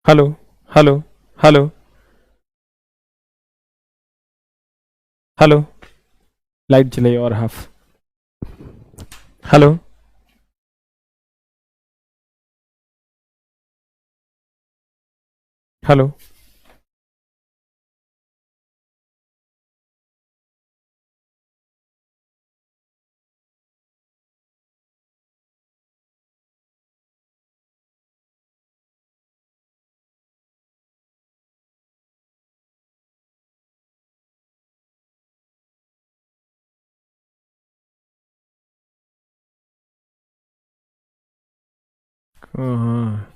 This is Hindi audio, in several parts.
Hello hello hello hello. Light चलाई और हाफ। Hello hello. हाँ हाँ।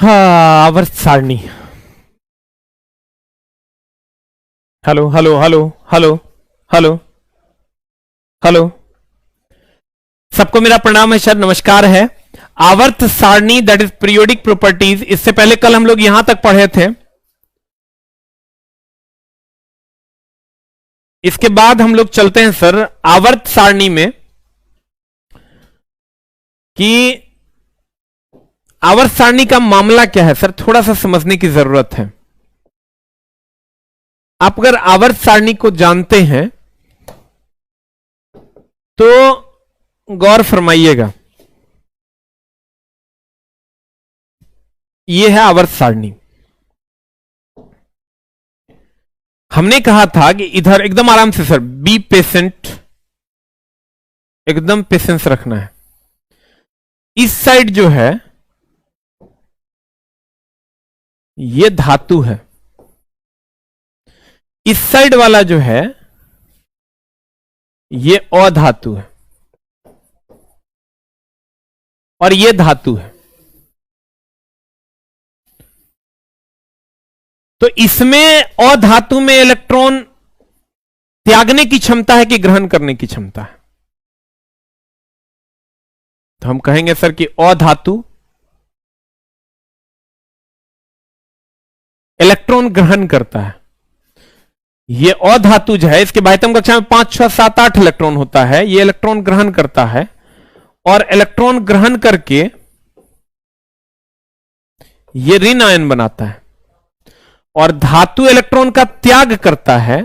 आवर्त सारणी। Hello hello hello hello hello hello. सबको मेरा प्रणाम है सर, नमस्कार है। आवर्त सारणी दैट इज पीरियोडिक प्रॉपर्टीज, इससे पहले कल हम लोग यहां तक पढ़े थे। इसके बाद हम लोग चलते हैं सर आवर्त सारणी में कि आवर्त सारणी का मामला क्या है सर, थोड़ा सा समझने की जरूरत है। आप अगर आवर्त सारणी को जानते हैं तो गौर फरमाइएगा। यह है आवर्त सारणी। हमने कहा था कि इधर एकदम आराम से सर, बी पेशेंट, एकदम पेशेंस रखना है। इस साइड जो है ये धातु है, इस साइड वाला जो है ये अधातु है और ये धातु है। तो इसमें अधातु में इलेक्ट्रॉन त्यागने की क्षमता है कि ग्रहण करने की क्षमता है? तो हम कहेंगे सर कि अधातु इलेक्ट्रॉन ग्रहण करता है। ये अधातु जो है इसके बाह्यतम कक्षा में 5, 6, 7, 8 इलेक्ट्रॉन होता है। ये इलेक्ट्रॉन ग्रहण करता है और इलेक्ट्रॉन ग्रहण करके ये ऋण आयन बनाता है और धातु इलेक्ट्रॉन का त्याग करता है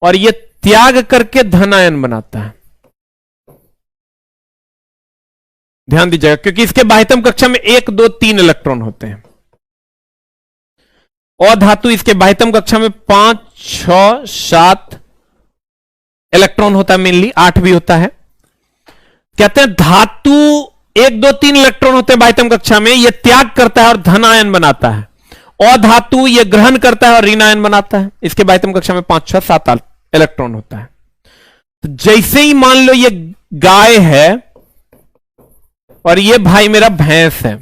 और ये त्याग करके धन आयन बनाता है। ध्यान दीजिएगा क्योंकि इसके बाह्यतम कक्षा में 1, 2, 3 इलेक्ट्रॉन होते हैं। अधातु इसके बाह्यतम कक्षा में 5, 6, 7 इलेक्ट्रॉन होता है, मेनली 8 भी होता है। कहते हैं धातु 1, 2, 3 इलेक्ट्रॉन होते हैं बाह्यतम कक्षा में, यह त्याग करता है और धन आयन बनाता है। अधातु यह ग्रहण करता है और ऋण आयन बनाता है। इसके बाह्यतम कक्षा में 5, 6, 7 इलेक्ट्रॉन होता है। तो जैसे ही मान लो ये गाय है और ये भाई मेरा भैंस है,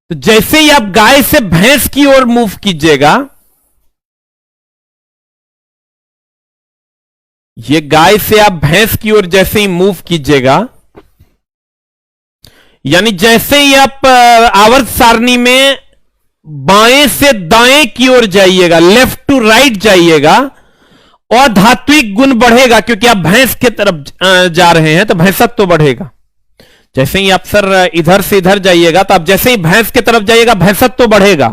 तो जैसे ही आप गाय से भैंस की ओर मूव कीजिएगा, ये गाय से आप भैंस की ओर जैसे ही मूव कीजिएगा, यानी जैसे ही आप आवर्त सारणी में बाएं से दाएं की ओर जाइएगा, लेफ्ट टू राइट जाइएगा, और धात्विक गुण बढ़ेगा क्योंकि आप भैंस के तरफ जा रहे हैं तो भैंसत्व तो बढ़ेगा। जैसे ही आप सर इधर से इधर जाइएगा तो आप जैसे ही भैंस की तरफ जाइएगा भैंसत्व तो बढ़ेगा,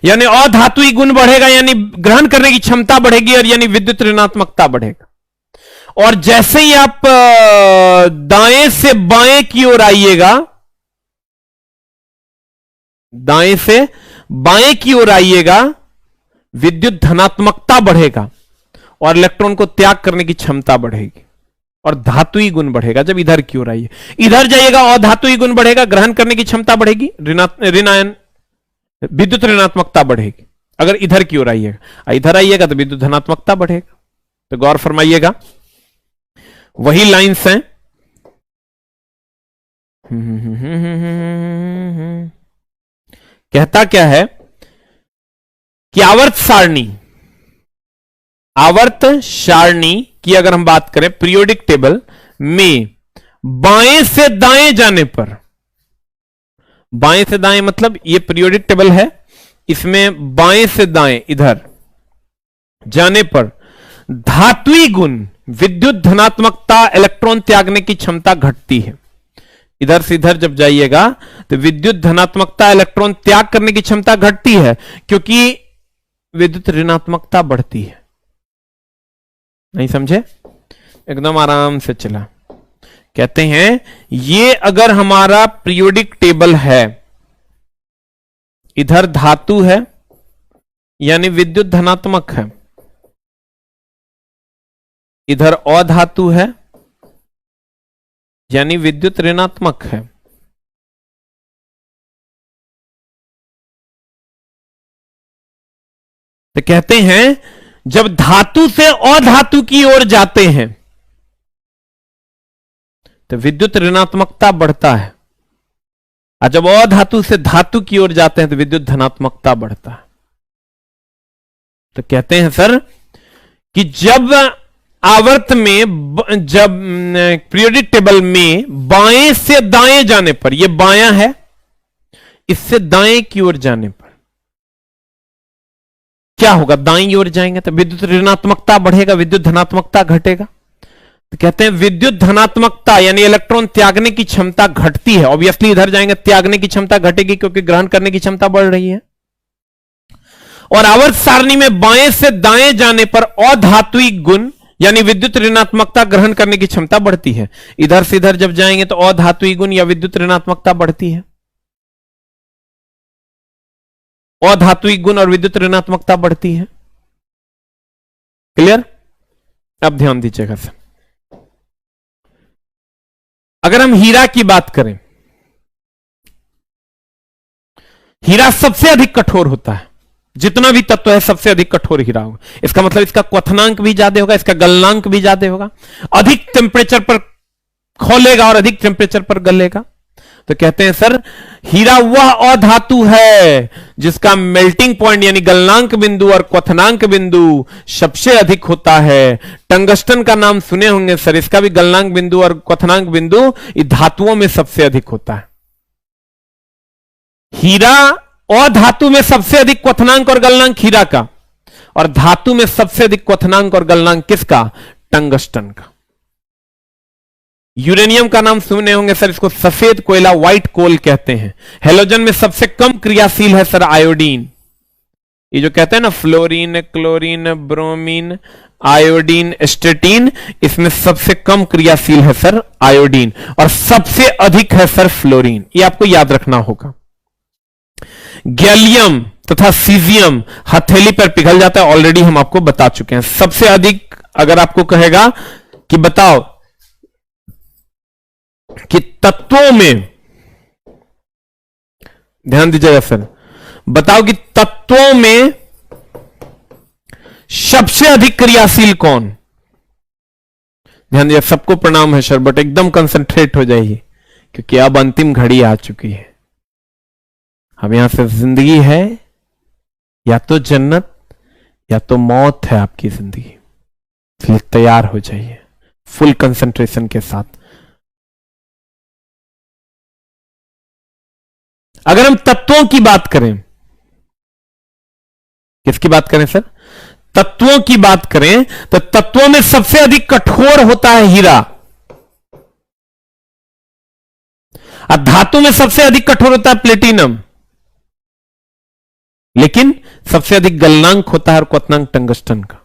यानी अधात्विक गुण बढ़ेगा, यानी ग्रहण करने की क्षमता बढ़ेगी और यानी विद्युत ऋणात्मकता बढ़ेगा। और जैसे ही आप दाएं से बाएं की ओर आइएगा, दाएं से बाएं की ओर आइएगा, विद्युत धनात्मकता बढ़ेगा और इलेक्ट्रॉन को त्याग करने की क्षमता बढ़ेगी और धातुई गुण बढ़ेगा जब इधर की ओर आइए। इधर जाइएगा अधातुई गुण बढ़ेगा, ग्रहण करने की क्षमता बढ़ेगी, ऋण आयन विद्युत ऋणात्मकता बढ़ेगी। अगर इधर की ओर आइएगा, इधर आइएगा तो विद्युत धनात्मकता बढ़ेगा। तो गौर फरमाइएगा, वही लाइंस हैं। कहता क्या है कि आवर्त सारणी की अगर हम बात करें पीरियोडिक टेबल में बाएं से दाएं जाने पर, बाएं से दाएं मतलब ये पीरियोडिक टेबल है, इसमें बाएं से दाएं इधर जाने पर धात्विक गुण विद्युत धनात्मकता इलेक्ट्रॉन त्यागने की क्षमता घटती है। इधर से इधर जब जाइएगा तो विद्युत धनात्मकता इलेक्ट्रॉन त्याग करने की क्षमता घटती है, क्योंकि विद्युत ऋणात्मकता बढ़ती है। नहीं समझे? एकदम आराम से चला। कहते हैं ये अगर हमारा पीरियोडिक टेबल है, इधर धातु है यानी विद्युत धनात्मक है, इधर अधातु है यानी विद्युत ऋणात्मक है। तो कहते हैं जब धातु से अधातु की ओर जाते हैं तो विद्युत ऋणात्मकता बढ़ता है, और जब अधातु से धातु की ओर जाते हैं तो विद्युत धनात्मकता बढ़ता है। तो कहते हैं सर कि जब आवर्त में, जब पीरियोडिक टेबल में बाएं से दाएं जाने पर, यह बायां है, इससे दाएं की ओर जाने पर क्या होगा? दाएं ओर जाएंगे तो विद्युत ऋणात्मकता बढ़ेगा, विद्युत धनात्मकता घटेगा। तो कहते हैं विद्युत धनात्मकता यानी इलेक्ट्रॉन त्यागने की क्षमता घटती है। ऑब्वियसली इधर जाएंगे त्यागने की क्षमता घटेगी, क्योंकि ग्रहण करने की क्षमता बढ़ रही है। और आवर्त सारणी में बाएं से दाएं जाने पर अधात्विक गुण यानी विद्युत ऋणात्मकता ग्रहण करने की क्षमता बढ़ती है। इधर से इधर जब जाएंगे तो अधात्विक गुण या विद्युत ऋणात्मकता बढ़ती है, अधात्विक गुण और विद्युत ऋणात्मकता बढ़ती है। क्लियर? अब ध्यान दीजिएगा सर, अगर हम हीरा की बात करें, हीरा सबसे अधिक कठोर होता है, जितना भी तत्व है सबसे अधिक कठोर हीरा होगा। इसका मतलब इसका क्वथनांक भी ज्यादा होगा, इसका गलनांक भी ज्यादा होगा, अधिक टेम्परेचर पर खोलेगा और अधिक टेम्परेचर पर गलेगा। तो कहते हैं सर हीरा वह अधातु है जिसका मेल्टिंग पॉइंट यानी गलनांक बिंदु और क्वथनांक बिंदु सबसे अधिक होता है। टंगस्टन का नाम सुने होंगे सर, इसका भी गलनांक बिंदु और क्वथनांक बिंदु इस धातुओं में सबसे अधिक होता है। हीरा अधातु में सबसे अधिक क्वथनांक और गलनांक हीरा का, और धातु में सबसे अधिक क्वथनांक और गलनांक किसका? टंगस्टन का। यूरेनियम का नाम सुने होंगे सर, इसको सफेद कोयला व्हाइट कोल कहते हैं। हेलोजन में सबसे कम क्रियाशील है सर आयोडीन। ये जो कहते हैं ना फ्लोरीन, क्लोरीन, ब्रोमीन, आयोडीन, स्टेटीन, इसमें सबसे कम क्रियाशील है सर आयोडीन, और सबसे अधिक है सर फ्लोरीन। ये आपको याद रखना होगा। गैलियम तथा सीजियम हथेली पर पिघल जाता है, ऑलरेडी हम आपको बता चुके हैं। सबसे अधिक अगर आपको कहेगा कि बताओ कि तत्वों में, ध्यान दीजिएगा सर, बताओ कि तत्वों में सबसे अधिक क्रियाशील कौन? ध्यान दीजिए, सबको प्रणाम है सर, बट एकदम कंसंट्रेट हो जाइए, क्योंकि अब अंतिम घड़ी आ चुकी है। अब यहां से जिंदगी है या तो जन्नत या तो मौत है आपकी जिंदगी, इसलिए तैयार हो जाइए फुल कंसंट्रेशन के साथ। अगर हम तत्वों की बात करें, किसकी बात करें सर? तत्वों की बात करें तो तत्वों में सबसे अधिक कठोर होता है हीरा, और धातु में सबसे अधिक कठोर होता है प्लेटिनम, लेकिन सबसे अधिक गलनांक होता है और क्वथनांक टंगस्टन का।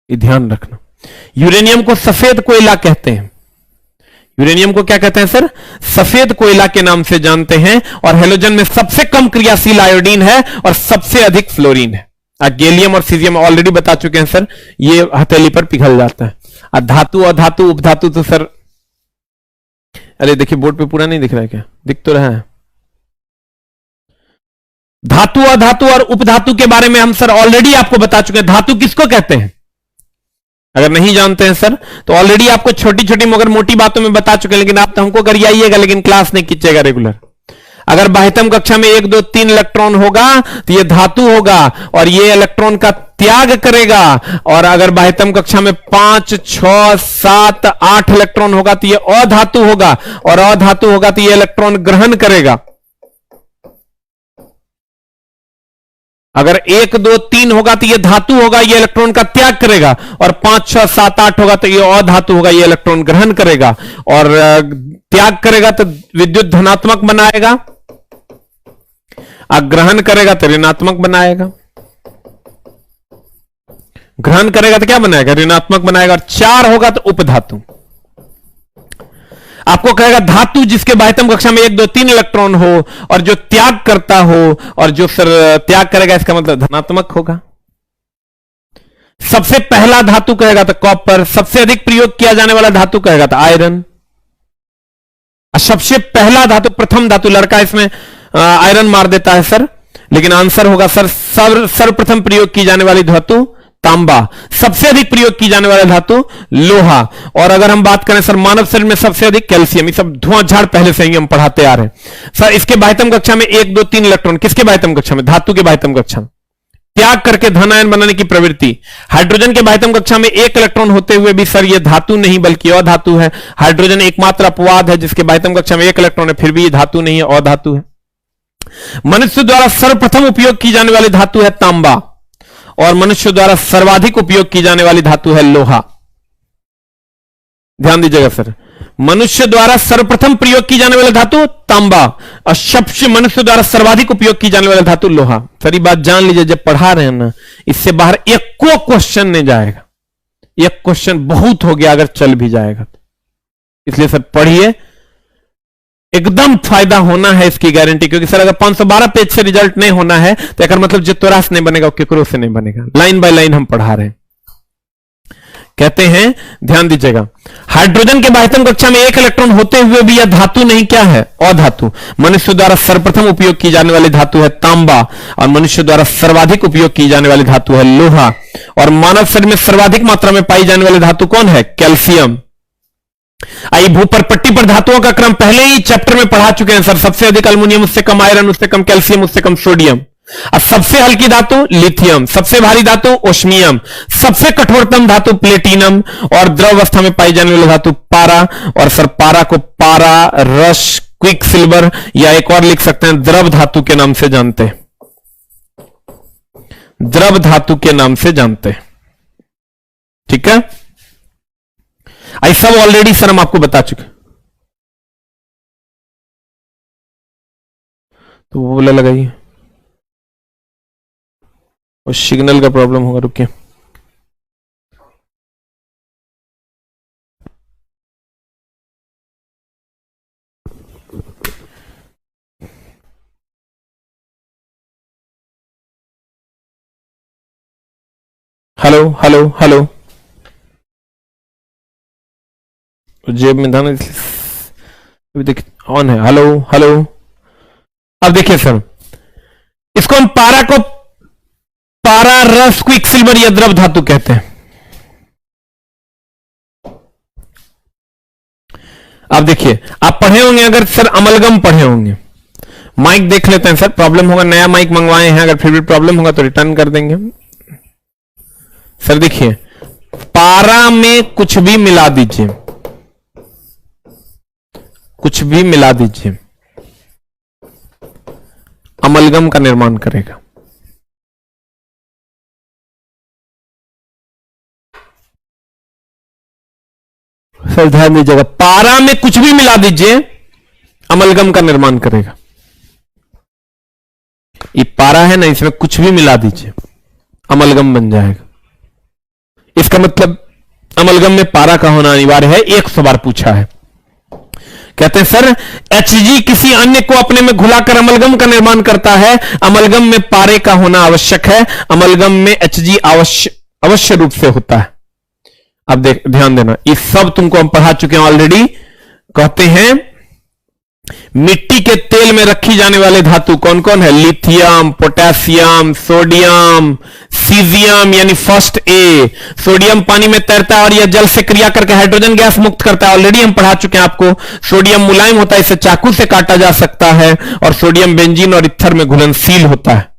ये ध्यान रखना। यूरेनियम को सफेद कोयला कहते हैं। यूरेनियम को क्या कहते हैं सर? सफेद कोयला के नाम से जानते हैं। और हेलोजन में सबसे कम क्रियाशील आयोडीन है और सबसे अधिक फ्लोरीन है। गैलियम और सीजियम ऑलरेडी बता चुके हैं सर, ये हथेली पर पिघल जाता है। धातु अधातु उपधातु तो सर, अरे देखिए बोर्ड पे पूरा नहीं दिख रहा है क्या? दिख तो रहा है। धातु अधातु और उपधातु के बारे में हम सर ऑलरेडी आपको बता चुके हैं। धातु किसको कहते हैं? अगर नहीं जानते हैं सर तो ऑलरेडी आपको छोटी छोटी मगर मोटी बातों में बता चुके हैं, लेकिन आप तो हमको गरियाइएगा लेकिन क्लास नहीं खींचेगा रेगुलर। अगर बाह्यतम कक्षा में 1 2 3 इलेक्ट्रॉन होगा तो ये धातु होगा और ये इलेक्ट्रॉन का त्याग करेगा, और अगर बाह्यतम कक्षा में 5 6 7 8 इलेक्ट्रॉन होगा तो ये अधातु होगा, और अधातु होगा तो ये इलेक्ट्रॉन ग्रहण करेगा। अगर 1 2 3 होगा तो ये धातु होगा, ये इलेक्ट्रॉन का त्याग करेगा, और 5 6 7 8 होगा तो ये अधातु होगा, ये इलेक्ट्रॉन ग्रहण करेगा। और त्याग करेगा तो विद्युत धनात्मक बनाएगा, ग्रहण करेगा तो ऋणात्मक बनाएगा। ग्रहण करेगा तो क्या बनाएगा? ऋणात्मक बनाएगा। और 4 होगा तो उपधातु। आपको कहेगा धातु जिसके बाह्यतम कक्षा में 1 2 3 इलेक्ट्रॉन हो और जो त्याग करता हो, और जो सर त्याग करेगा इसका मतलब धनात्मक होगा। सबसे पहला धातु कहेगा तो कॉपर, सबसे अधिक प्रयोग किया जाने वाला धातु कहेगा तो आयरन। सबसे पहला धातु, प्रथम धातु, लड़का इसमें आयरन मार देता है सर, लेकिन आंसर होगा सर सर्वप्रथम प्रयोग की जाने वाली धातु तांबा। सबसे अधिक प्रयोग की जाने वाला धातु लोहा। और अगर हम बात करें सर मानव शरीर में सबसे अधिक कैल्शियम। ये सब धुआं झाड़ पहले से ही हम पढ़ाते आ रहे हैं सर। इसके बाह्यतम कक्षा में 1 2 3 इलेक्ट्रॉन, किसके बाह्यतम कक्षा में? धातु के बाह्यतम कक्षा में। त्याग करके धन आयन बनाने की प्रवृत्ति। हाइड्रोजन के बाह्यतम कक्षा में 1 इलेक्ट्रॉन होते हुए भी सर ये धातु नहीं बल्कि अधातु है। हाइड्रोजन एकमात्र अपवाद है जिसके बाह्यतम कक्षा में 1 इलेक्ट्रॉन है, फिर भी ये धातु नहीं है, अधातु है। मनुष्य द्वारा सर्वप्रथम उपयोग की जाने वाली धातु है तांबा, और मनुष्य द्वारा सर्वाधिक उपयोग की जाने वाली धातु है लोहा। ध्यान दीजिएगा सर, मनुष्य द्वारा सर्वप्रथम प्रयोग की जाने वाली धातु तांबा, और सबसे मनुष्य द्वारा सर्वाधिक उपयोग की जाने वाली धातु लोहा। सारी बात जान लीजिए, जब पढ़ा रहे हैं ना, इससे बाहर एक को क्वेश्चन नहीं जाएगा। एक क्वेश्चन बहुत हो गया अगर चल भी जाएगा तो। इसलिए सर पढ़िए, एकदम फायदा होना है इसकी गारंटी। क्योंकि सर अगर 512 पेज से रिजल्ट नहीं होना है तो एक मतलब जो तोरास नहीं बनेगा, केकरो से नहीं बनेगा। लाइन बाय लाइन हम पढ़ा रहे हैं। कहते हैं, ध्यान दीजिएगा, हाइड्रोजन के बाह्यतम कक्षा में 1 इलेक्ट्रॉन होते हुए भी यह धातु नहीं, क्या है? अधातु। मनुष्य द्वारा सर्वप्रथम उपयोग की जाने वाली धातु है तांबा, और मनुष्य द्वारा सर्वाधिक उपयोग की जाने वाली धातु है लोहा। और मानव शरीर में सर्वाधिक मात्रा में पाई जाने वाली धातु कौन है? कैल्शियम। आई भूपरपट्टी पर धातुओं का क्रम पहले ही चैप्टर में पढ़ा चुके हैं सर। सबसे अधिक अल्युमिनियम, उससे कम आयरन, उससे कम कैल्शियम, उससे कम सोडियम। अब सबसे हल्की धातु लिथियम, सबसे भारी धातु ओस्मियम, सबसे कठोरतम धातु प्लेटिनम, और द्रव अवस्था में पाई जाने वाली धातु पारा। और सर पारा को पारा रस क्विक सिल्वर, या एक और लिख सकते हैं द्रव धातु के नाम से जानते हैं। द्रव धातु के नाम से जानते हैं, ठीक है। आई सब ऑलरेडी सर हम आपको बता चुके। तो वो बोला लगाइए, और सिग्नल का प्रॉब्लम होगा, रुकिए। हेलो हेलो हेलो, जेब में था ना इसलिए देखिए ऑन है। हेलो हेलो, अब देखिए सर, इसको हम पारा को पारा रस क्विक सिल्वर या द्रव धातु कहते हैं। अब देखिए, आप पढ़े होंगे अगर सर अमलगम पढ़े होंगे। माइक देख लेते हैं सर, प्रॉब्लम होगा, नया माइक मंगवाए हैं, अगर फिर भी प्रॉब्लम होगा तो रिटर्न कर देंगे। सर देखिए, पारा में कुछ भी मिला दीजिए, कुछ भी मिला दीजिए, अमलगम का निर्माण करेगा। सर ध्यान दीजिएगा, पारा में कुछ भी मिला दीजिए, अमलगम का निर्माण करेगा। ये पारा है ना, इसमें कुछ भी मिला दीजिए, अमलगम बन जाएगा। इसका मतलब अमलगम में पारा का होना अनिवार्य है। 100 बार पूछा है। कहते हैं सर Hg किसी अन्य को अपने में घुलाकर अमलगम का निर्माण करता है, अमलगम में पारे का होना आवश्यक है। अमलगम में Hg अवश्य रूप से होता है। अब ध्यान देना, ये सब तुमको हम पढ़ा चुके हैं ऑलरेडी। कहते हैं मिट्टी के तेल में रखी जाने वाले धातु कौन कौन है? लिथियम, पोटेशियम, सोडियम, सीजियम यानी फर्स्ट ए। सोडियम पानी में तैरता है और यह जल से क्रिया करके हाइड्रोजन गैस मुक्त करता है, ऑलरेडी हम पढ़ा चुके हैं आपको। सोडियम मुलायम होता है, इसे चाकू से काटा जा सकता है, और सोडियम बेंजीन और इत्थर में घुलनशील होता है।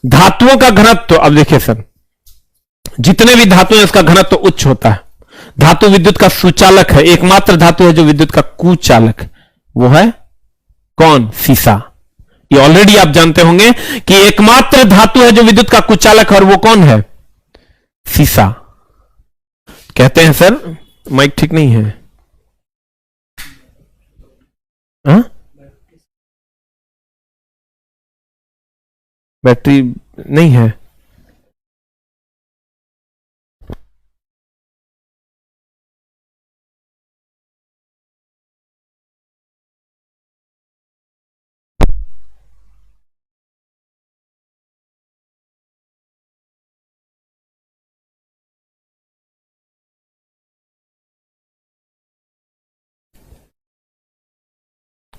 धातुओं का घनत्व, अब देखिए सर, जितने भी धातु हैं उसका घनत्व उच्च होता है। धातु विद्युत का सुचालक है, एकमात्र धातु है जो विद्युत का कुचालक, वो है कौन? सीसा। ये ऑलरेडी आप जानते होंगे कि एकमात्र धातु है जो विद्युत का कुचालक है, और वो कौन है? सीसा। कहते हैं सर, माइक ठीक नहीं है, हा? बैटरी नहीं है।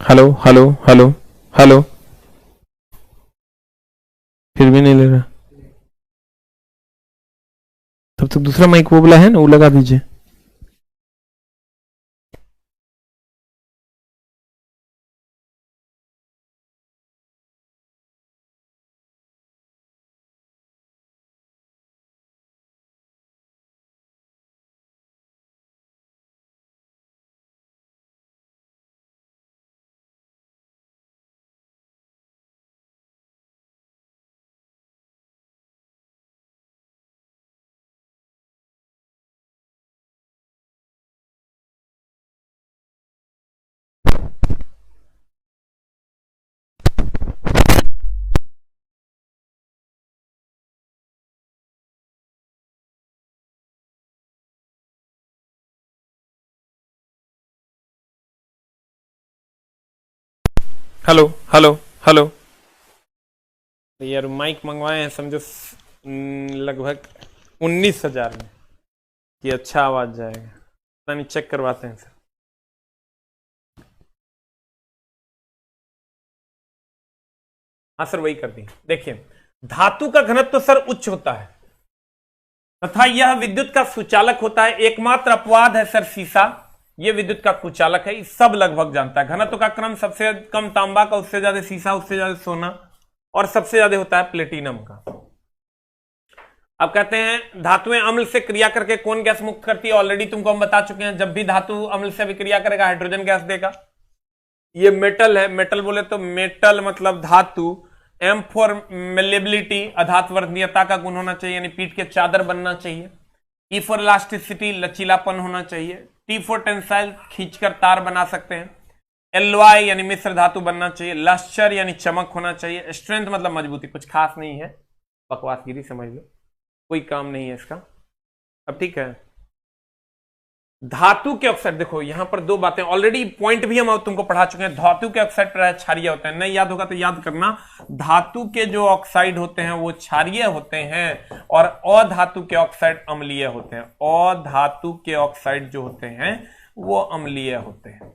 हेलो हेलो हेलो हेलो, फिर भी नहीं ले रहा। तब तक दूसरा माइक वो वाला है ना, वो लगा दीजिए। हेलो हेलो हेलो, यार माइक मंगवाए हैं समझो लगभग 19,000 में, कि अच्छा आवाज जाएगा। पता नहीं, चेक करवाते हैं सर। हाँ सर, वही कर दी। देखिए, धातु का घनत्व तो सर उच्च होता है तथा यह विद्युत का सुचालक होता है। एकमात्र अपवाद है सर सीसा, यह विद्युत का कुचालक है। सब लगभग जानता है। घनत्व का क्रम सबसे कम तांबा का, उससे ज्यादा सीसा, उससे ज्यादा सोना, और सबसे ज्यादा होता है प्लेटिनम का। अब कहते हैं धातुएं अम्ल से क्रिया करके कौन गैस मुक्त करती है? ऑलरेडी तुमको हम बता चुके हैं, जब भी धातु अम्ल से विक्रिया करेगा हाइड्रोजन गैस देगा। ये मेटल है, मेटल बोले तो मेटल मतलब धातु। एम फॉर मेलेबिलिटी, अधात्वर्धनीयता का गुण होना चाहिए, यानी पीठ के चादर बनना चाहिए। ई फॉर इलास्टिसिटी, लचीलापन होना चाहिए। टी फॉर टेंसाइल, खींचकर तार बना सकते हैं। एलवाई यानी मिश्र धातु बनना चाहिए। लस्चर यानी चमक होना चाहिए। स्ट्रेंथ मतलब मजबूती, कुछ खास नहीं है, बकवासगिरी समझ लो, कोई काम नहीं है इसका। अब ठीक है, धातु के ऑक्साइड, देखो यहां पर दो बातें ऑलरेडी, पॉइंट भी हम तुमको पढ़ा चुके हैं। धातु के ऑक्साइड क्षारीय होते हैं, नहीं याद होगा तो याद करना। धातु के जो ऑक्साइड होते हैं वो क्षारीय होते हैं, और अधातु के ऑक्साइड अम्लीय होते हैं। अधातु के ऑक्साइड जो होते हैं वो अम्लीय होते हैं।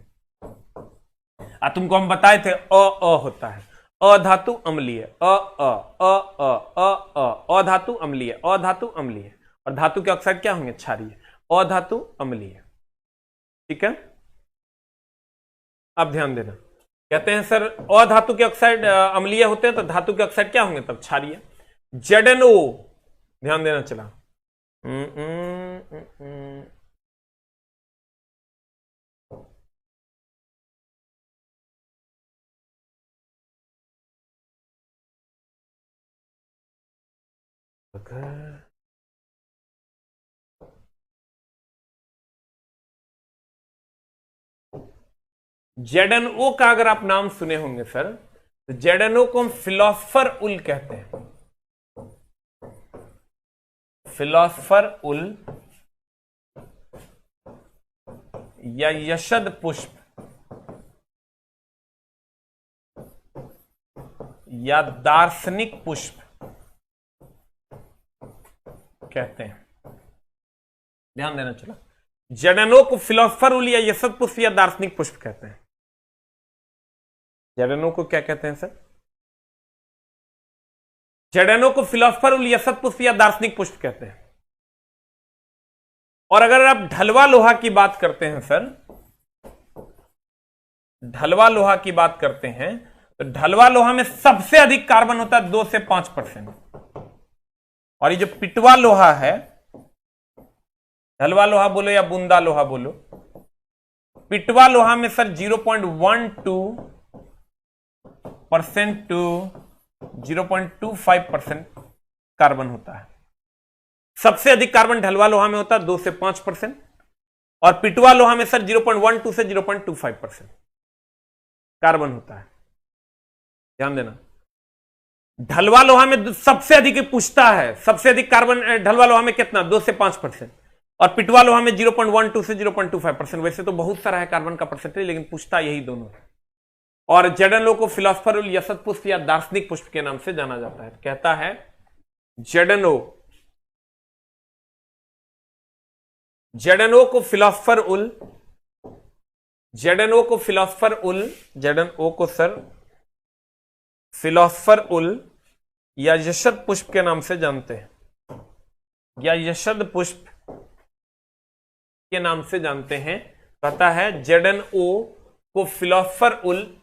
तुमको हम बताए थे अ होता है, अधातु अम्लीय, अधातु अम्लीय, अधातु अम्लीय। और धातु के ऑक्साइड क्या होंगे? क्षारीय, अधातु अम्लीय। ठीक है, अब ध्यान देना। कहते हैं सर अधातु के ऑक्साइड अम्लीय होते हैं, तो धातु के ऑक्साइड क्या होंगे तब? क्षारीय। ZnO, ध्यान देना चला। ZnO का अगर आप नाम सुने होंगे सर, तो ZnO को हम फिलोसफर उल कहते हैं। फिलोसफर उल या यशद पुष्प या दार्शनिक पुष्प कहते हैं। ध्यान देना। चला, जड़नों को फिलोसफर उल या यशद पुष्प या दार्शनिक पुष्प कहते हैं। जड़नों को क्या कहते हैं सर? जड़नों को फिलोसफर उल यशद पुष्प या दार्शनिक पुष्प कहते हैं। और अगर आप ढलवा लोहा की बात करते हैं सर, ढलवा लोहा की बात करते हैं तो ढलवा लोहा में सबसे अधिक कार्बन होता है 2 से 5%। और ये जो पिटवा लोहा है, ढलवा लोहा बोलो या बूंदा लोहा बोलो, पिटवा लोहा में सर 0.12% टू 0.25% कार्बन होता है। सबसे अधिक कार्बन ढलवा लोहा में होता है 2 से 5%, और पिटवा लोहा में सर 0.12 से 0.25% कार्बन होता है। ध्यान देना, ढलवा लोहा में सबसे अधिक पूछता है, सबसे अधिक कार्बन ढलवा लोहा में कितना? 2 से 5%, और पिटवा लोहा में 0.12 से 0.25%। वैसे तो बहुत सारा है कार्बन का परसेंटेज, लेकिन पूछता यही दोनों है। और जड़नों को फिलोसफर उल यशद पुष्प या दार्शनिक पुष्प के नाम से जाना जाता है। कहता है जड़नों को फिलोसफर उल, जड़नों को फिलोसफर उल, जड़नों को सर फिलोसफर उल या यशद पुष्प के नाम से जानते हैं, या यशद पुष्प के नाम से जानते हैं। कहता है जड़नों को फिलोसफर उल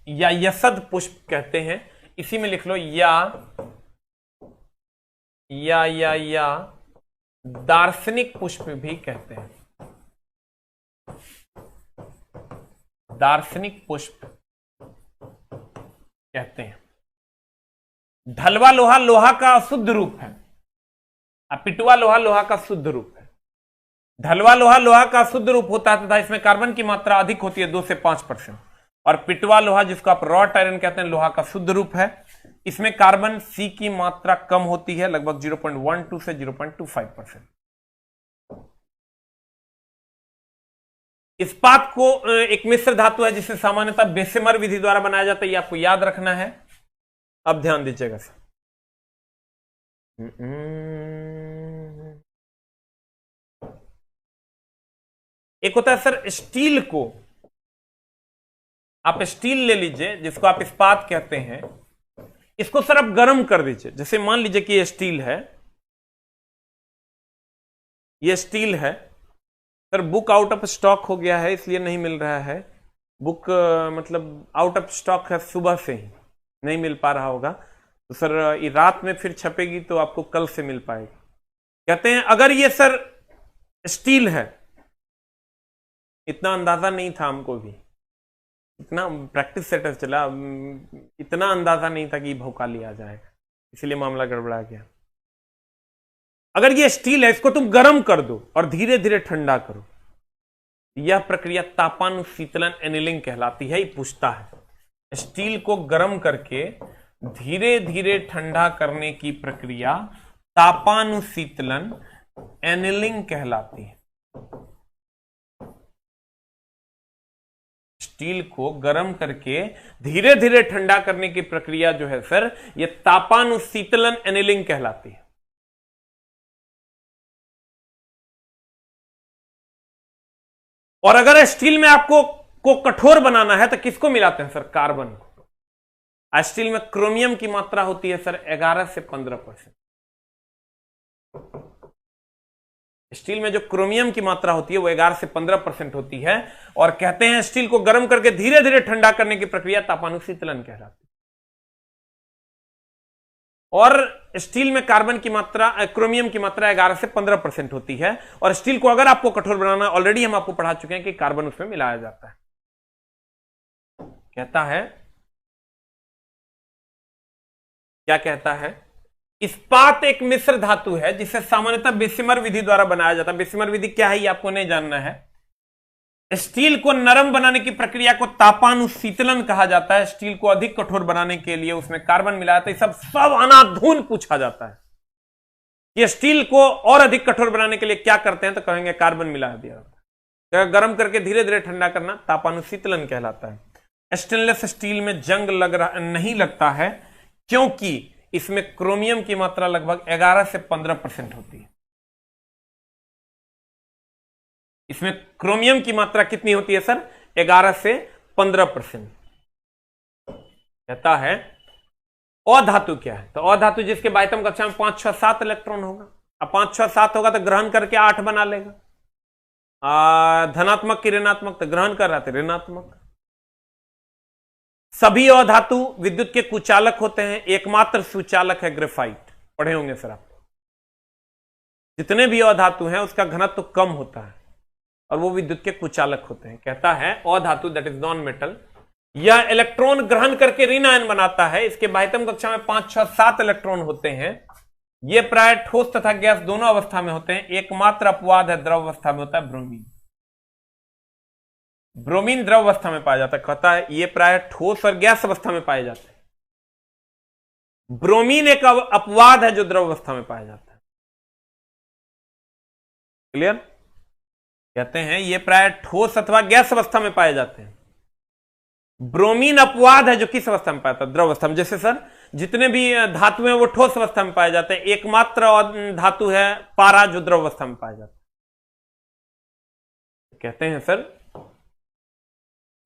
या यशद पुष्प कहते हैं। इसी में लिख लो या दार्शनिक पुष्प भी कहते हैं। दार्शनिक पुष्प कहते हैं। ढलवा लोहा लोहा का शुद्ध रूप है, पिटवा लोहा लोहा का शुद्ध रूप है। ढलवा लोहा लोहा का शुद्ध रूप होता है तथा इसमें कार्बन की मात्रा अधिक होती है 2 से 5%, और पिटवा लोहा जिसको आप रॉट आयरन कहते हैं लोहा का शुद्ध रूप है। इसमें कार्बन सी की मात्रा कम होती है, लगभग 0.12 से 0.25%। इस्पात को एक मिश्र धातु है जिसे सामान्यतः बेसेमर विधि द्वारा बनाया जाता है, ये आपको याद रखना है। अब ध्यान दीजिएगा सर, एक होता है सर स्टील को, आप स्टील ले लीजिए जिसको आप इस्पात कहते हैं, इसको सर आप गर्म कर दीजिए। जैसे मान लीजिए कि ये स्टील है, ये स्टील है sir, book out of stock हो गया है इसलिए नहीं मिल रहा है। बुक मतलब आउट ऑफ स्टॉक है, सुबह से ही नहीं मिल पा रहा होगा, तो सर ये रात में फिर छपेगी तो आपको कल से मिल पाएगी। कहते हैं अगर ये सर स्टील है, इतना अंदाजा नहीं था हमको भी, इतना प्रैक्टिस सेटर चला, इतना अंदाजा नहीं था कि भौकाली आ जाएगा, इसलिए मामला गड़बड़ा गया। अगर ये स्टील है, इसको तुम गर्म कर दो और धीरे धीरे ठंडा करो, यह प्रक्रिया तापानुशीतलन एनीलिंग कहलाती है। ये पूछता है स्टील को गर्म करके धीरे धीरे ठंडा करने की प्रक्रिया तापानुशीतलन एनीलिंग कहलाती है। स्टील को गर्म करके धीरे धीरे ठंडा करने की प्रक्रिया जो है सर, ये तापानुशीतलन एनीलिंग कहलाती है। और अगर स्टील में आपको कठोर बनाना है तो किसको मिलाते हैं सर? कार्बन को। स्टील में क्रोमियम की मात्रा होती है सर 11 से 15%। स्टील में जो क्रोमियम की मात्रा होती है वो 11 से 15% होती है। और कहते हैं स्टील को गर्म करके धीरे धीरे ठंडा करने की प्रक्रिया तापानुशीतलन कहलाती है। और स्टील में कार्बन की मात्रा, क्रोमियम की मात्रा 11 से 15% होती है। और स्टील को अगर आपको कठोर बनाना, ऑलरेडी हम आपको पढ़ा चुके हैं कि कार्बन उसमें मिलाया जाता है। कहता है, क्या कहता है? इस्पात एक मिश्र धातु है जिसे सामान्यतः बेसिमर विधि द्वारा बनाया जाता है। बेसिमर विधि क्या है ये आपको नहीं जानना है। स्टील को नरम बनाने की प्रक्रिया को तापानुशीतलन कहा जाता है। स्टील को अधिक कठोर बनाने के लिए उसमें कार्बन मिलाया जाता है। सब अनाधून पूछा जाता है कि स्टील को और अधिक कठोर बनाने के लिए क्या करते हैं, तो कहेंगे कार्बन मिला दिया जाता है। गर्म करके धीरे धीरे ठंडा करना तापानुशीतलन कहलाता है। स्टेनलेस स्टील में जंग नहीं लगता है क्योंकि इसमें क्रोमियम की मात्रा लगभग 11 से 15% होती है। इसमें क्रोमियम की मात्रा कितनी होती है सर? 11 से 15%। कहता है अधातु क्या है? तो अधातु जिसके बाह्यतम कक्षा में 5, 6, 7 इलेक्ट्रॉन होगा। अब 5, 6, 7 होगा तो ग्रहण करके 8 बना लेगा। धनात्मक की ऋणात्मक, तो ग्रहण कर रहा था ऋणात्मक। सभी अधातु विद्युत के कुचालक होते हैं, एकमात्र सुचालक है ग्रेफाइट। पढ़े होंगे सर आप। जितने भी अधातु हैं उसका घनत्व कम होता है और वो विद्युत के कुचालक होते हैं। कहता है अधातु दैट इज नॉन मेटल, यह इलेक्ट्रॉन ग्रहण करके ऋण आयन बनाता है। इसके बाह्यतम कक्षा में 5, 6, 7 इलेक्ट्रॉन होते हैं। ये प्राय ठोस तथा गैस दोनों अवस्था में होते हैं। एकमात्र अपवाद है द्रव अवस्था में होता है ब्रोमीन। ब्रोमीन द्रव अवस्था में पाया जाता है। कहता है ये प्राय ठोस और गैस अवस्था में पाए जाते हैं। ब्रोमीन एक अपवाद है जो द्रव अवस्था में पाया जाता है। क्लियर? कहते हैं ये प्राय ठोस अथवा गैस अवस्था में पाए जाते हैं। ब्रोमीन अपवाद है जो किस अवस्था में पाया जाता है? द्रव अवस्था में। जैसे सर जितने भी धातु हैं वो ठोस अवस्था में पाए जाते हैं। एकमात्र धातु है पारा जो द्रव अवस्था में पाया जाता है। कहते हैं सर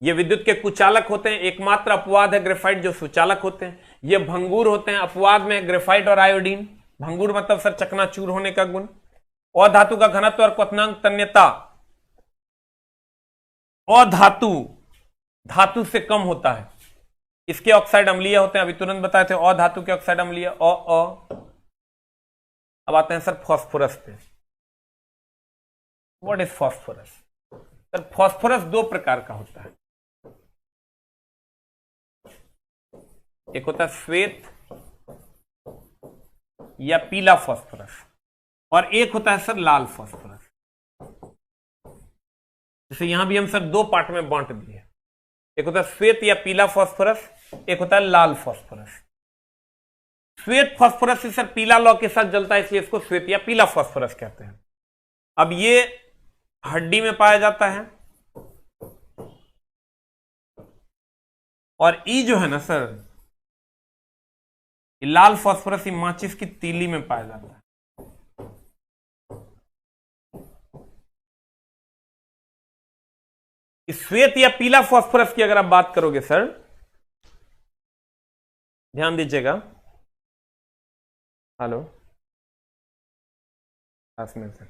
ये विद्युत के कुचालक होते हैं। एकमात्र अपवाद है ग्रेफाइट जो सुचालक होते हैं। ये भंगुर होते हैं। अपवाद में ग्रेफाइट और आयोडीन। भंगुर मतलब सर चकनाचूर होने का गुण। अधातु का घनत्व और क्वथनांक तन्यता अधातु धातु से कम होता है। इसके ऑक्साइड अम्लीय होते हैं। अभी तुरंत बताए थे अधातु के ऑक्साइड अम्लीय अब आते हैं सर फास्फोरस पे। What is phosphorus? Sir phosphorus दो प्रकार का होता है। एक होता है श्वेत या पीला फास्फोरस और एक होता है सर लाल फास्फोरस। जैसे यहां भी हम सर दो पार्ट में बांट दिए। एक होता है श्वेत या पीला फास्फोरस, एक होता है लाल फास्फोरस। श्वेत फास्फोरस से सर पीला लौ के साथ जलता है, इसलिए इसको श्वेत या पीला फास्फोरस कहते हैं। अब ये हड्डी में पाया जाता है और ई जो है ना सर लाल फास्फोरस माचिस की तीली में पाया जाता है। इस श्वेत या पीला फास्फोरस की अगर आप बात करोगे सर, ध्यान दीजिएगा। हेलो में सर,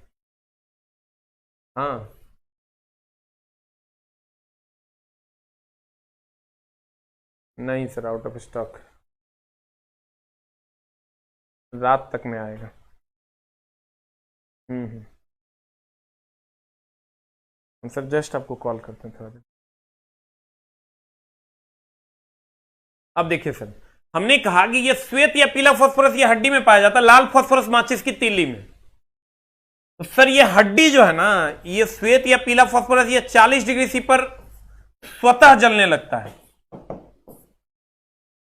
हाँ नहीं सर, आउट ऑफ स्टॉक, रात तक में आएगा। हम सर जस्ट आपको कॉल करते हैं थोड़ा देर। अब देखिए सर, हमने कहा कि ये श्वेत या पीला फास्फोरस ये हड्डी में पाया जाता है, लाल फास्फोरस माचिस की तीली में। तो सर ये हड्डी जो है ना, ये श्वेत या पीला फास्फोरस ये 40 डिग्री सी पर स्वतः जलने लगता है।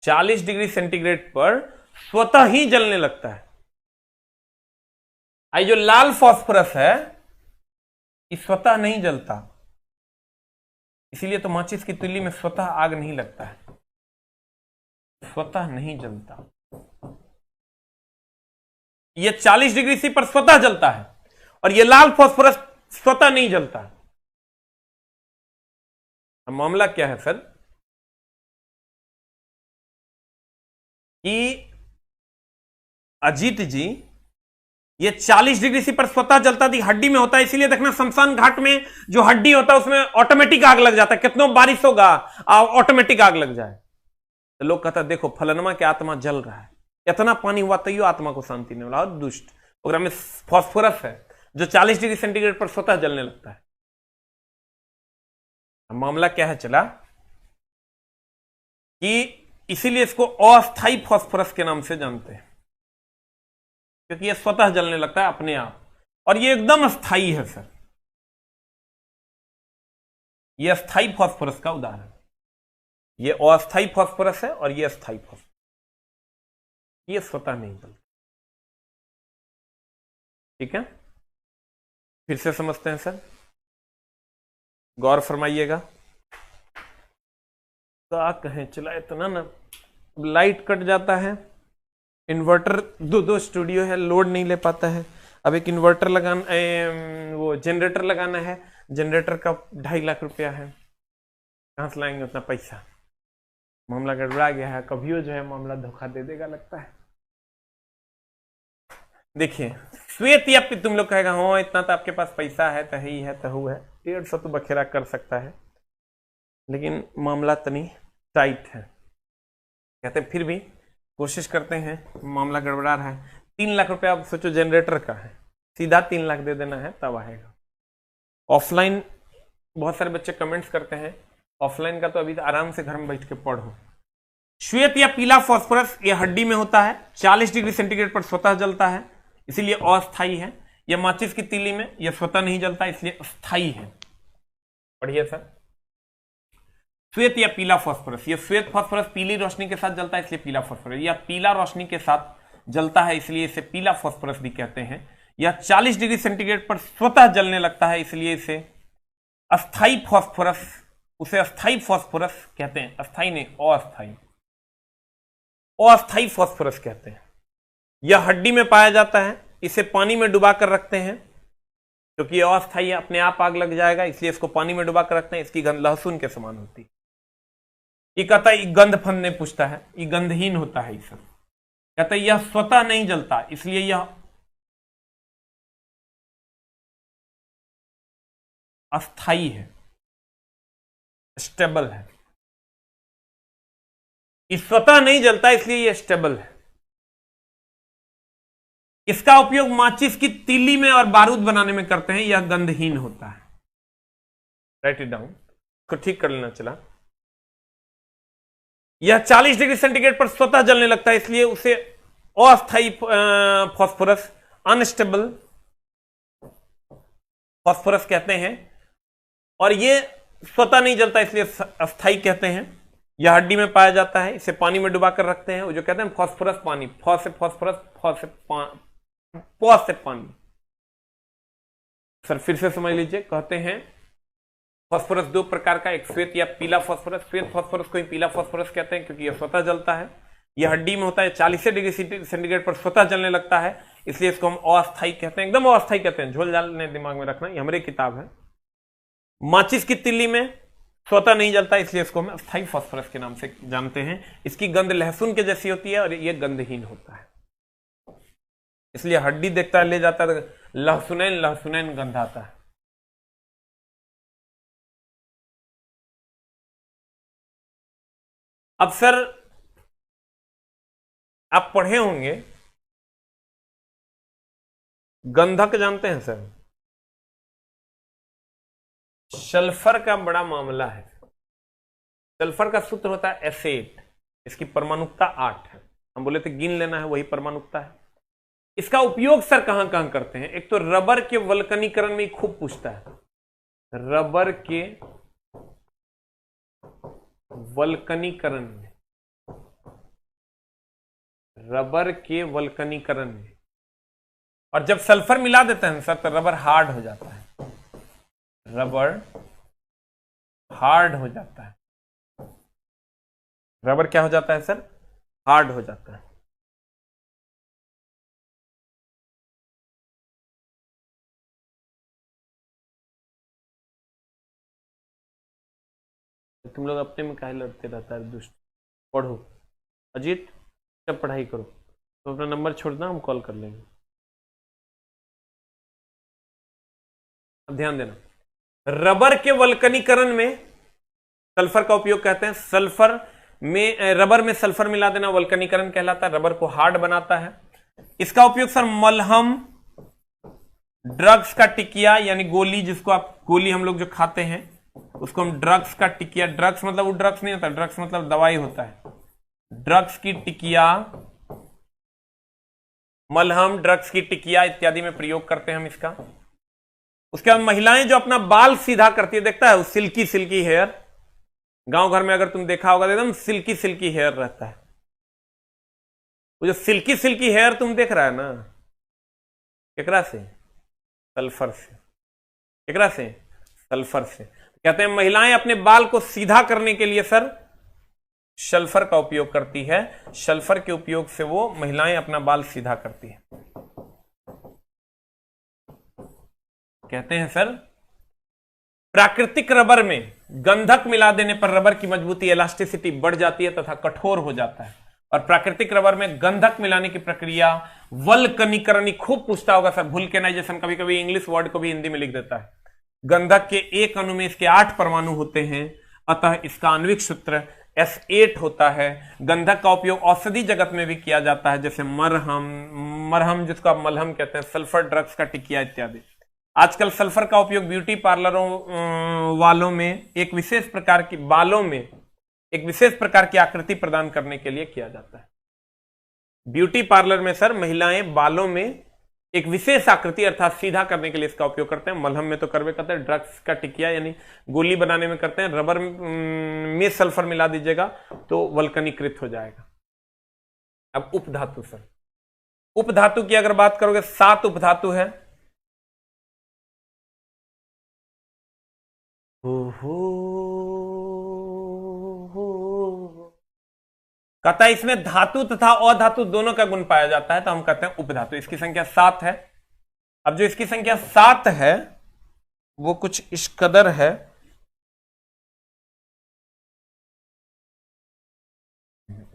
40 डिग्री सेंटीग्रेड पर स्वतः ही जलने लगता है। आई जो लाल फास्फोरस है ये स्वतः नहीं जलता, इसीलिए तो माचिस की तीली में स्वतः आग नहीं लगता है, स्वतः नहीं जलता। ये 40 डिग्री सी पर स्वतः जलता है और ये लाल फास्फोरस स्वतः नहीं जलता। अब मामला क्या है सर कि अजीत जी ये 40 डिग्री सी पर स्वतः जलता थी, हड्डी में होता है, इसीलिए देखना शमशान घाट में जो हड्डी होता है उसमें ऑटोमेटिक आग लग जाता है। कितनों बारिश होगा ऑटोमेटिक आग लग जाए। तो लोग कहता है देखो फलनमा की आत्मा जल रहा है, इतना पानी हुआ तैयो आत्मा को शांति नहीं मिला, दुष्ट। प्रोग्राम में फास्फोरस है जो 40 डिग्री सेंटीग्रेड पर स्वतः जलने लगता है। मामला क्या है चला कि इसीलिए इसको अस्थायी फास्फोरस के नाम से जानते हैं, क्योंकि ये स्वतः जलने लगता है अपने आप, और ये एकदम अस्थायी है सर। ये अस्थायी फास्फोरस का उदाहरण, ये अस्थायी फास्फोरस है और ये अस्थायी फास्फोरस, ये स्वतः नहीं जलता। ठीक है, फिर से समझते हैं सर, गौर फरमाइएगा। क्या कहें चला, इतना ना लाइट कट जाता है, इन्वर्टर दो स्टूडियो है, लोड नहीं ले पाता है। अब एक इन्वर्टर लगाना, वो जनरेटर लगाना है, जनरेटर का 2.5 लाख रुपया है, कहां से लाएंगे उतना पैसा? मामला गड़बड़ा गया है, कभी जो है मामला धोखा दे देगा लगता है। देखिए श्वेत या तुम लोग कहेगा हाँ इतना तो आपके पास पैसा है तो ही है तो हु है, 150 तो बखेरा कर सकता है, लेकिन मामला तनी टाइट है। कहते फिर भी कोशिश करते हैं, मामला गड़बड़ा रहा है। 3 लाख रुपया आप सोचो जनरेटर का है, सीधा 3 लाख दे देना है तब आएगा। ऑफलाइन बहुत सारे बच्चे कमेंट्स करते हैं, ऑफलाइन का तो अभी आराम से घर में बैठ के पढ़ो। श्वेत या पीला फास्फोरस ये हड्डी में होता है, 40 डिग्री सेंटीग्रेड पर स्वतः जलता है, इसीलिए अस्थायी है। यह माचिस की तीली में यह स्वतः नहीं जलता, इसलिए स्थायी है। पढ़िए सर, श्वेत या पीला फास्फोरस, यह श्वेत फास्फोरस पीली रोशनी के साथ जलता है इसलिए पीला फास्फोरस, या पीला रोशनी के साथ जलता है इसलिए इसे पीला फास्फोरस भी कहते हैं। यह 40 डिग्री सेंटीग्रेड पर स्वतः जलने लगता है इसलिए इसे अस्थायी फास्फोरस, उसे अस्थायी फास्फोरस कहते हैं, अस्थायी नहीं अस्थायी, अस्थायी फास्फोरस कहते हैं। यह हड्डी में पाया जाता है, इसे पानी में डुबा कर रखते हैं क्योंकि यह अस्थायी है, अपने आप आग लग जाएगा इसलिए इसको पानी में डुबा कर रखते हैं। इसकी गंध लहसुन के समान होती है। ये कहता है गंध फंदने पूछता है, ये गंधहीन होता है। इस कहता है यह स्वतः नहीं जलता इसलिए यह अस्थायी है, स्टेबल है। इस स्वतः नहीं जलता इसलिए यह स्टेबल है। इसका उपयोग माचिस की तीली में और बारूद बनाने में करते हैं। यह गंधहीन होता है। राइट इट डाउन, इसको ठीक कर लेना चला। यह 40 डिग्री सेंटीग्रेड पर स्वतः जलने लगता है इसलिए उसे अस्थायी फास्फोरस, अनस्टेबल फास्फोरस कहते हैं। और यह स्वतः नहीं जलता इसलिए अस्थायी कहते हैं। यह हड्डी में पाया जाता है, इसे पानी में डुबा कर रखते हैं। वो जो कहते हैं फास्फोरस पानी, फॉस से फास्फोरस, फॉस से पानी। सर फिर से समझ लीजिए, कहते हैं फास्फोरस 2 प्रकार का, एक श्वेत या पीला फास्फोरस। श्वेत फास्फोरस को ही पीला फास्फोरस कहते हैं क्योंकि यह स्वतः जलता है। यह हड्डी में होता है, 40 डिग्री सेंटीग्रेड पर स्वतः जलने लगता है इसलिए इसको हम अस्थायी कहते हैं, एकदम अस्थायी कहते हैं। झोल झालने दिमाग में रखना, ये हमारी किताब है। माचिस की तिल्ली में स्वतः नहीं जलता इसलिए इसको हम अस्थायी फास्फोरस के नाम से जानते हैं। इसकी गंध लहसुन के जैसी होती है और यह गंधहीन होता है, इसलिए हड्डी देखता है ले जाता है, लहसुनैन लहसुनैन गंध आता है। अब सर आप पढ़े होंगे, गंधक जानते हैं सर? सल्फर का बड़ा मामला है। सल्फर का सूत्र होता है एसेट, इसकी परमाणुकता 8 है। हम बोले थे गिन लेना है, वही परमाणुकता है। इसका उपयोग सर कहां कहां करते हैं? एक तो रबर के वल्कनीकरण में खूब पूछता है, रबर के वल्कनीकरण में, रबर के वल्कनीकरण में। और जब सल्फर मिला देते हैं सर तो रबर हार्ड हो जाता है, रबर हार्ड हो जाता है। रबर क्या हो जाता है सर? हार्ड हो जाता है। तुम लोग अपने में काहे लड़ते रहता है दुष्ट? पढ़ो अजीत, जब पढ़ाई करो तो अपना नंबर छोड़ना, हम कॉल कर लेंगे। अब ध्यान देना, रबर के वल्कनीकरण में सल्फर का उपयोग कहते हैं। सल्फर में, रबर में सल्फर मिला देना वल्कनीकरण कहलाता है, रबर को हार्ड बनाता है। इसका उपयोग सर मलहम, ड्रग्स का टिकिया यानी गोली, जिसको आप गोली हम लोग जो खाते हैं उसको हम ड्रग्स का टिकिया, ड्रग्स मतलब वो ड्रग्स नहीं होता, ड्रग्स मतलब दवाई होता है। ड्रग्स की टिकिया, मलहम, ड्रग्स की टिकिया इत्यादि में प्रयोग करते हैं हम इसका। उसके बाद महिलाएं जो अपना बाल सीधा करती है, देखता है वो सिल्की सिल्की हेयर, गांव घर में अगर तुम देखा होगा एकदम सिल्की सिल्की हेयर रहता है। वो जो सिल्की सिल्की हेयर तुम देख रहा है ना, केकरा से? सल्फर से। केकरा से? सल्फर से। कहते हैं महिलाएं अपने बाल को सीधा करने के लिए सर सल्फर का उपयोग करती है। सल्फर के उपयोग से वो महिलाएं अपना बाल सीधा करती है। कहते हैं सर प्राकृतिक रबर में गंधक मिला देने पर रबर की मजबूती इलास्टिसिटी बढ़ जाती है तथा कठोर हो जाता है। और प्राकृतिक रबर में गंधक मिलाने की प्रक्रिया वल्कनीकरण, खूब पूछता होगा सर, वुल्केनाइजेशन, कभी कभी इंग्लिश वर्ड को भी हिंदी में लिख देता है। गंधक के एक अणु में इसके 8 परमाणु होते हैं, अतः इसका आणविक सूत्र S8 होता है। गंधक का उपयोग औषधि जगत में भी किया जाता है, जैसे मरहम जिसको आप मलहम कहते हैं, सल्फर ड्रग्स का टिकिया इत्यादि। आजकल सल्फर का उपयोग ब्यूटी पार्लरों वालों में एक विशेष प्रकार की बालों में एक विशेष प्रकार की आकृति प्रदान करने के लिए किया जाता है। ब्यूटी पार्लर में सर महिलाएं बालों में एक विशेष आकृति अर्थात सीधा करने के लिए इसका उपयोग करते हैं। मलहम में तो करवे करते हैं, ड्रग्स का टिकिया यानी गोली बनाने में करते हैं। रबर में सल्फर मिला दीजिएगा तो वल्कनीकृत हो जाएगा। अब उपधातु सर, उपधातु की अगर बात करोगे 7 उपधातु है। कहता है इसमें धातु तथा अधातु दोनों का गुण पाया जाता है, तो हम कहते हैं उपधातु। इसकी संख्या 7 है। अब जो इसकी संख्या 7 है वो कुछ इस कदर है।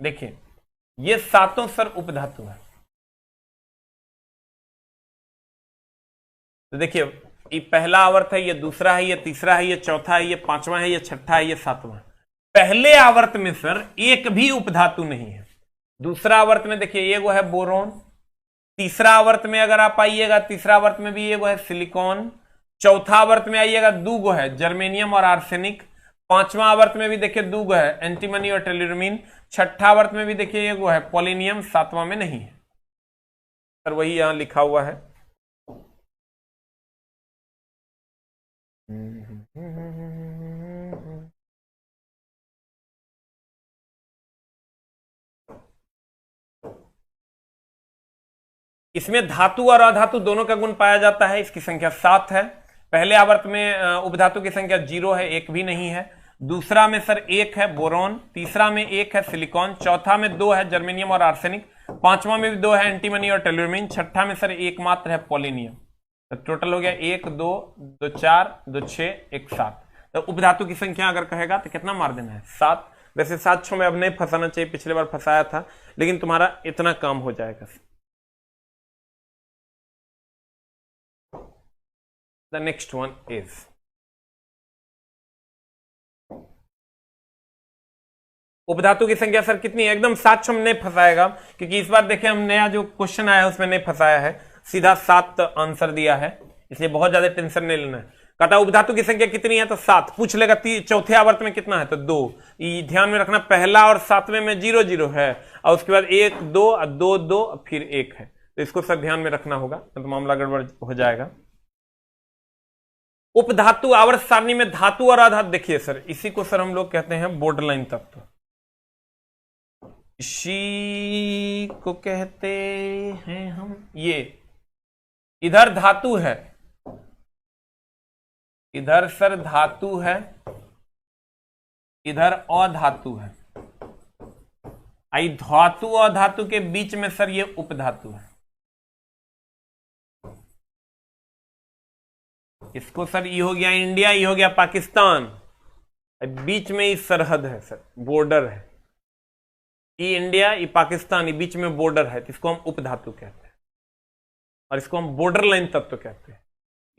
देखिए ये 7 सर उपधातु है। तो देखिए ये पहला आवर्त है, ये दूसरा है, ये तीसरा है, ये चौथा है, ये 5वां है, ये छठा है, ये 7वां। पहले आवर्त में सर एक भी उपधातु नहीं है। दूसरा आवर्त में देखिए ये वो है बोरोन। तीसरा आवर्त में अगर आप आइएगा, तीसरा आवर्त में भी ये वो है सिलिकॉन। चौथा आवर्त में आइएगा 2 है जर्मेनियम और आर्सेनिक। 5वां आवर्त में भी देखिए 2 है एंटीमनी और टेलुरिमिन। छठा आवर्त में भी देखिए ये वो है पोलिनियम। 7वां में नहीं है सर, वही यहां लिखा हुआ है। इसमें धातु और अधातु दोनों का गुण पाया जाता है। इसकी संख्या 7 है। पहले आवर्त में उपधातु की संख्या 0 है, 1 भी नहीं है। दूसरा में सर 1 है बोरोन। तीसरा में 1 है सिलिकॉन। चौथा में 2 है जर्मेनियम और आर्सेनिक। 5वां में भी 2 है एंटीमनी और टेलुरिमिन। छठा में सर 1 मात्र है पोलिनियम। तो टोटल हो गया 1 2 2 4 2 6 1 7। तो उपधातु की संख्या अगर कहेगा तो कितना मार देना है? 7। वैसे 7 6 में अब नहीं फंसाना चाहिए, पिछले बार फंसाया था, लेकिन तुम्हारा इतना काम हो जाएगा। The next one is उपधातु की संख्या सर कितनी है? एकदम 7 में नहीं फंसाएगा, क्योंकि इस बार देखें हम नया जो क्वेश्चन आया है उसमें नहीं फंसाया है, सीधा 7 आंसर दिया है, इसलिए बहुत ज्यादा टेंशन नहीं लेना है। कहता उपधातु की संख्या कितनी है तो 7। पूछ लेगा चौथे आवर्त में कितना है तो 2। ध्यान में रखना पहला और 7वें में 0 0 है, और उसके बाद 1 2 2 2 फिर 1 है, तो इसको सर ध्यान में रखना होगा, तो मामला गड़बड़ हो जाएगा। उपधातु आवर्त सारणी में धातु और अधातु, देखिए सर इसी को सर हम लोग कहते हैं बॉर्डरलाइन तत्व। इसी को कहते हैं हम, ये इधर धातु है, इधर सर धातु है, इधर अधातु है। आई धातु और धातु के बीच में सर ये उपधातु है। इसको सर ये हो गया इंडिया, ये हो गया पाकिस्तान, बीच में ही सरहद है सर, बॉर्डर है। ये इंडिया, ये पाकिस्तान, ये बीच में बॉर्डर है, तो इसको हम उपधातु कहते हैं, और इसको हम बॉर्डर लाइन तत्व कहते हैं।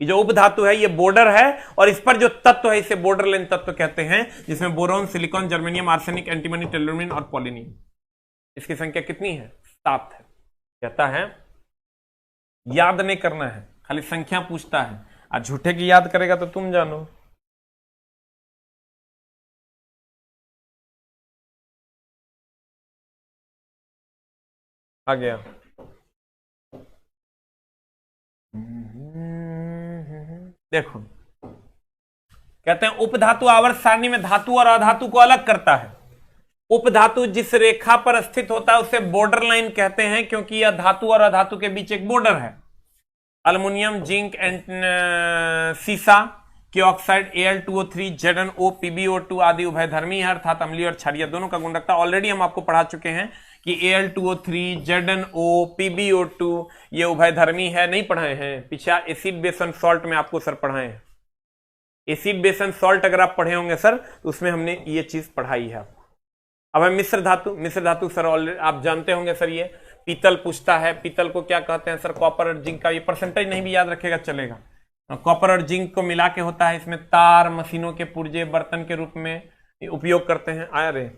ये जो उपधातु है ये बॉर्डर है, और इस पर जो तत्व है इसे बॉर्डर लाइन तत्व कहते हैं, जिसमें boron, silicon, germanium, arsenic, antimony, tellurium और पोलिनियम। इसकी संख्या कितनी है? 7 है। कहता है याद नहीं करना है, खाली संख्या पूछता है, आज झूठे की याद करेगा तो तुम जानो। आ गया। देखो कहते हैं उपधातु आवर्त सारणी में धातु और अधातु को अलग करता है। उपधातु जिस रेखा पर स्थित होता है उसे बॉर्डर लाइन कहते हैं, क्योंकि यह धातु और अधातु के बीच एक बॉर्डर है। अल्युमिनियम, जिंक एंड सीसा के ऑक्साइड Al2O3, ZnO, PbO2 आदि उभयधर्मी है, अर्थात अम्लीय और क्षारीय दोनों का गुण रखता है। ऑलरेडी हम आपको पढ़ा चुके हैं कि Al2O3, ZnO, PbO2 ये उभयधर्मी है, नहीं पढ़ाए हैं? पीछे एसिड बेस एंड सॉल्ट में आपको सर पढ़ाए हैं। एसिड बेस एंड सॉल्ट अगर आप पढ़े होंगे सर तो उसमें हमने ये चीज पढ़ाई है आपको। अब है मिश्र धातु सर ऑलरेडी आप जानते होंगे सर। ये पीतल पूछता है, पीतल को क्या कहते हैं सर? कॉपर और जिंक का ये परसेंटेज नहीं भी याद रखेगा चलेगा। कॉपर और जिंक को मिला के होता है, इसमें तार, मशीनों के पुर्जे, बर्तन के रूप में उपयोग करते हैं। आया रे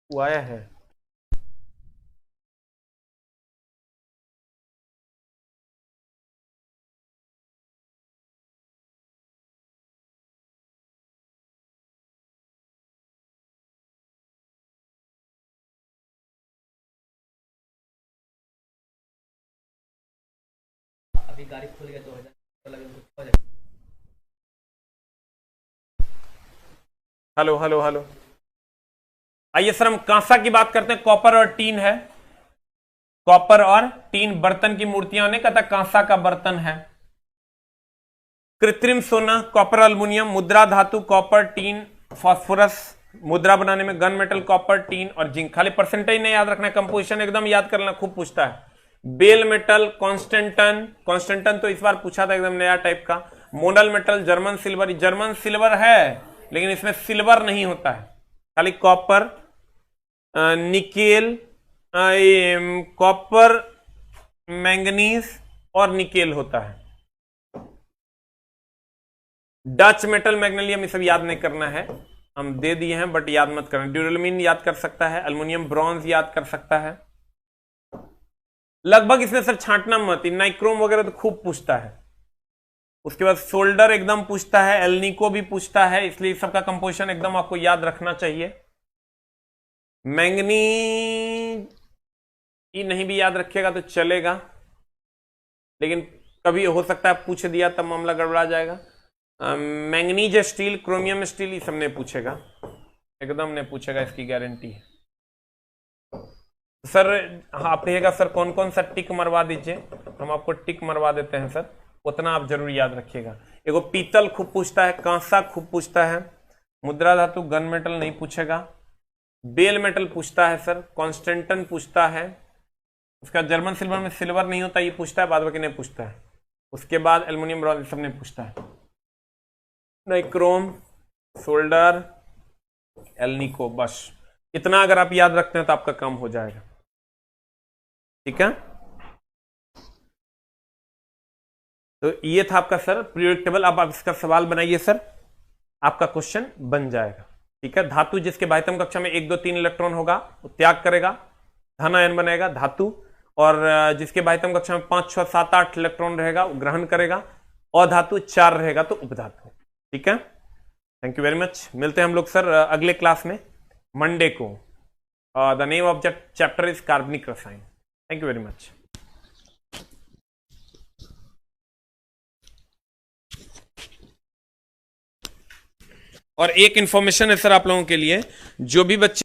वो आया है। अभी गाड़ी खुल गया 2000 हेलो हेलो हेलो। आइए सर हम कांसा की बात करते हैं। कॉपर और टीन है, कॉपर और टीन बर्तन की मूर्तियां ने कहता कांसा का बर्तन है। कृत्रिम सोना, कॉपर, अल्युमिनियम, मुद्रा धातु, कॉपर, टीन, फास्फोरस, मुद्रा बनाने में गन मेटल, कॉपर, टीन और जिंक। खाली परसेंटेज नहीं याद रखना, कंपोजिशन एकदम याद करना, खूब पूछता है। बेल मेटल, कॉन्स्टेंटन तो इस बार पूछा था एकदम नया टाइप का। Monal metal, German silver, German silver है लेकिन इसमें सिल्वर नहीं होता है, खाली कॉपर, निकेल, कॉपर, मैंगनीज और निकेल होता है। डच मेटल, मैग्नीशियम, ये सब याद नहीं करना है, हम दे दिए हैं बट याद मत करना। ड्यूरेलमिन याद कर सकता है, अल्युमिनियम ब्रॉन्ज याद कर सकता है। लगभग इसमें सर छांटना मत, नाइक्रोम वगैरह तो खूब पूछता है। उसके बाद सोल्डर एकदम पूछता है, एल्निको भी पूछता है, इसलिए सबका कंपोजिशन एकदम आपको याद रखना चाहिए। मैंगनीज ये नहीं भी याद रखिएगा तो चलेगा, लेकिन कभी हो सकता है पूछ दिया तब मामला गड़बड़ा जाएगा। मैंगनीज स्टील, क्रोमियम स्टील ये सब नहीं पूछेगा, एकदम नहीं पूछेगा, इसकी गारंटी है। सर आप कहिएगा सर कौन कौन सा टिक मरवा दीजिए, हम आपको टिक मरवा देते हैं सर, उतना आप जरूर याद रखिएगा। एगो पीतल खूब पूछता है, कांसा खूब पूछता है, मुद्रा धातु, गन मेटल नहीं पूछेगा, बेल मेटल पूछता है सर, कॉन्स्टेंटन पूछता है, उसका जर्मन सिल्वर में सिल्वर नहीं होता ये पूछता है, बाद बाकी नहीं पूछता है। उसके बाद एल्युमिनियम ब्रॉन्ज सब नहीं पूछता है। नाइक्रोम, सोल्डर, एल्निको, बस इतना अगर आप याद रखते हैं तो आपका काम हो जाएगा। ठीक है, तो ये था आपका सर पीरियोडिक टेबल। अब आप इसका सवाल बनाइए सर, आपका क्वेश्चन बन जाएगा। ठीक है, धातु जिसके बाह्यतम कक्षा में 1 2 3 इलेक्ट्रॉन होगा वो त्याग करेगा, धन आयन बनेगा धातु, और जिसके बाह्यतम कक्षा में 5 6 7 8 इलेक्ट्रॉन रहेगा वो ग्रहण करेगा, अधातु 4 रहेगा तो उपधातु। ठीक है, थैंक यू वेरी मच। मिलते हैं हम लोग सर अगले क्लास में मंडे को। The name of the chapter is कार्बनिक रसायन। Thank you very much. और एक इंफॉर्मेशन है सर आप लोगों के लिए, जो भी बच्चे